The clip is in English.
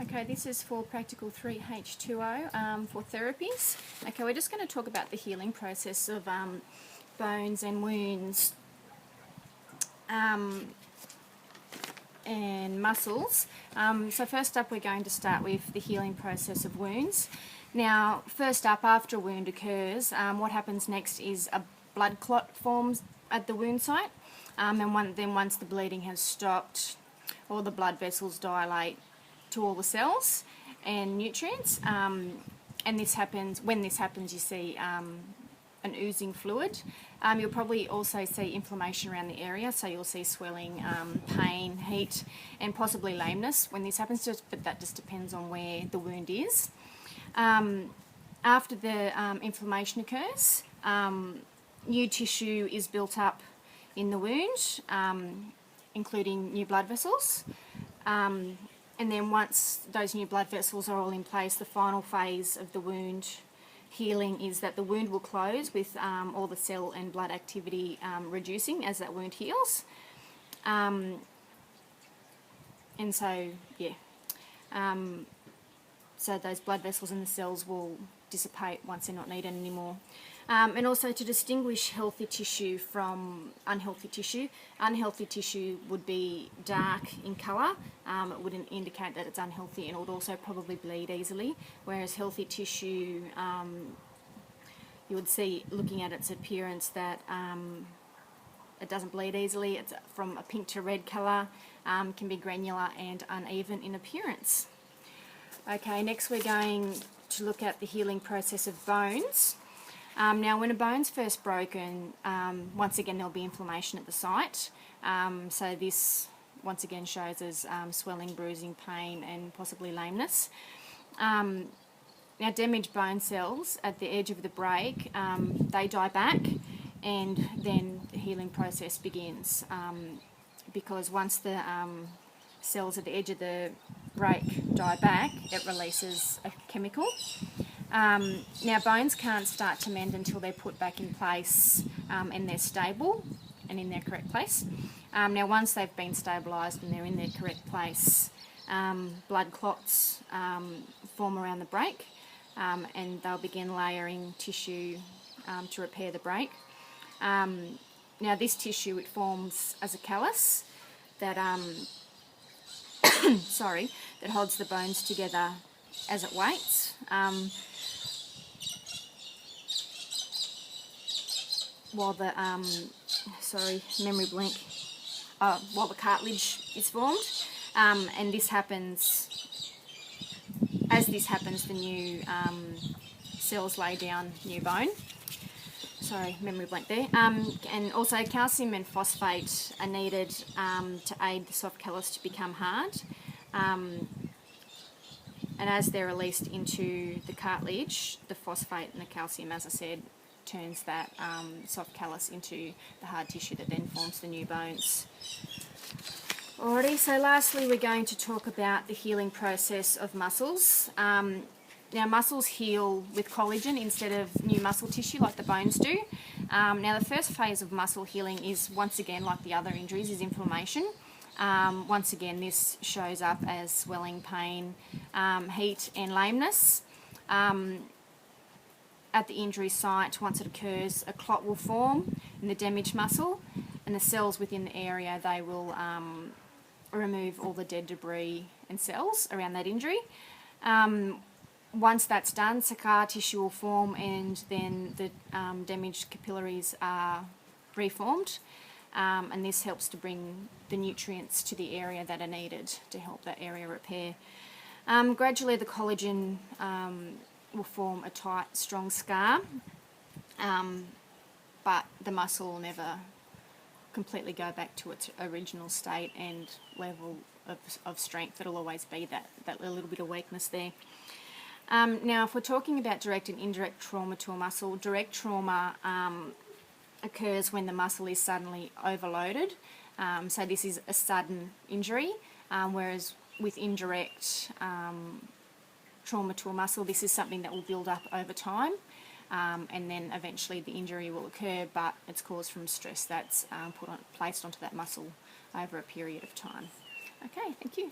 Okay, this is for practical 3H2O for therapies. Okay, we're just going to talk about the healing process of bones and wounds and muscles. So first up, we're going to start with the healing process of wounds. Now, first up, after a wound occurs, what happens next is a blood clot forms at the wound site, and then once the bleeding has stopped, all the blood vessels dilate to all the cells and nutrients, and when this happens you see an oozing fluid. You'll probably also see inflammation around the area, so you'll see swelling, pain, heat, and possibly lameness when this happens, but that just depends on where the wound is. After the inflammation occurs, new tissue is built up in the wound, including new blood vessels. And then once those new blood vessels are all in place, the final phase of the wound healing is that the wound will close with all the cell and blood activity reducing as that wound heals. And so, yeah, so those blood vessels in the cells will dissipate once they're not needed anymore. And also to distinguish healthy tissue from unhealthy tissue would be dark in colour. It would indicate that it's unhealthy, and it would also probably bleed easily, whereas healthy tissue, you would see, looking at its appearance, that it doesn't bleed easily. It's from a pink to red colour, can be granular and uneven in appearance. Okay, next we're going to look at the healing process of bones. Now, when a bone's first broken, once again there'll be inflammation at the site. So this once again shows as swelling, bruising, pain, and possibly lameness. Now, damaged bone cells at the edge of the break, they die back, and then the healing process begins. Because once the cells at the edge of the break die back, it releases a chemical. Now, bones can't start to mend until they're put back in place and they're stable and in their correct place. Now, once they've been stabilised and they're in their correct place, blood clots form around the break, and they'll begin layering tissue to repair the break. Now, this tissue, it forms as a callus that that holds the bones together as it waits. While the while the cartilage is formed, and this happens. As this happens, the new cells lay down new bone. Sorry, memory blank there. And also calcium and phosphate are needed to aid the soft callus to become hard. And as they're released into the cartilage, the phosphate and the calcium, as I said, turns that soft callus into the hard tissue that then forms the new bones. Alrighty, so lastly we're going to talk about the healing process of muscles. Now, muscles heal with collagen instead of new muscle tissue like the bones do. Now, the first phase of muscle healing is, once again, like the other injuries, is inflammation. Once again, this shows up as swelling, pain, heat, and lameness. At the injury site, once it occurs, a clot will form in the damaged muscle, and the cells within the area, they will remove all the dead debris and cells around that injury. Once that's done, scar tissue will form, and then the damaged capillaries are reformed, and this helps to bring the nutrients to the area that are needed to help that area repair. Gradually, the collagen will form a tight, strong scar, but the muscle will never completely go back to its original state and level of strength. It'll always be that little bit of weakness there. Now, if we're talking about direct and indirect trauma to a muscle, direct trauma occurs when the muscle is suddenly overloaded. So this is a sudden injury, whereas with indirect trauma to a muscle, this is something that will build up over time, and then eventually the injury will occur, but it's caused from stress that's placed onto that muscle over a period of time. Okay, thank you.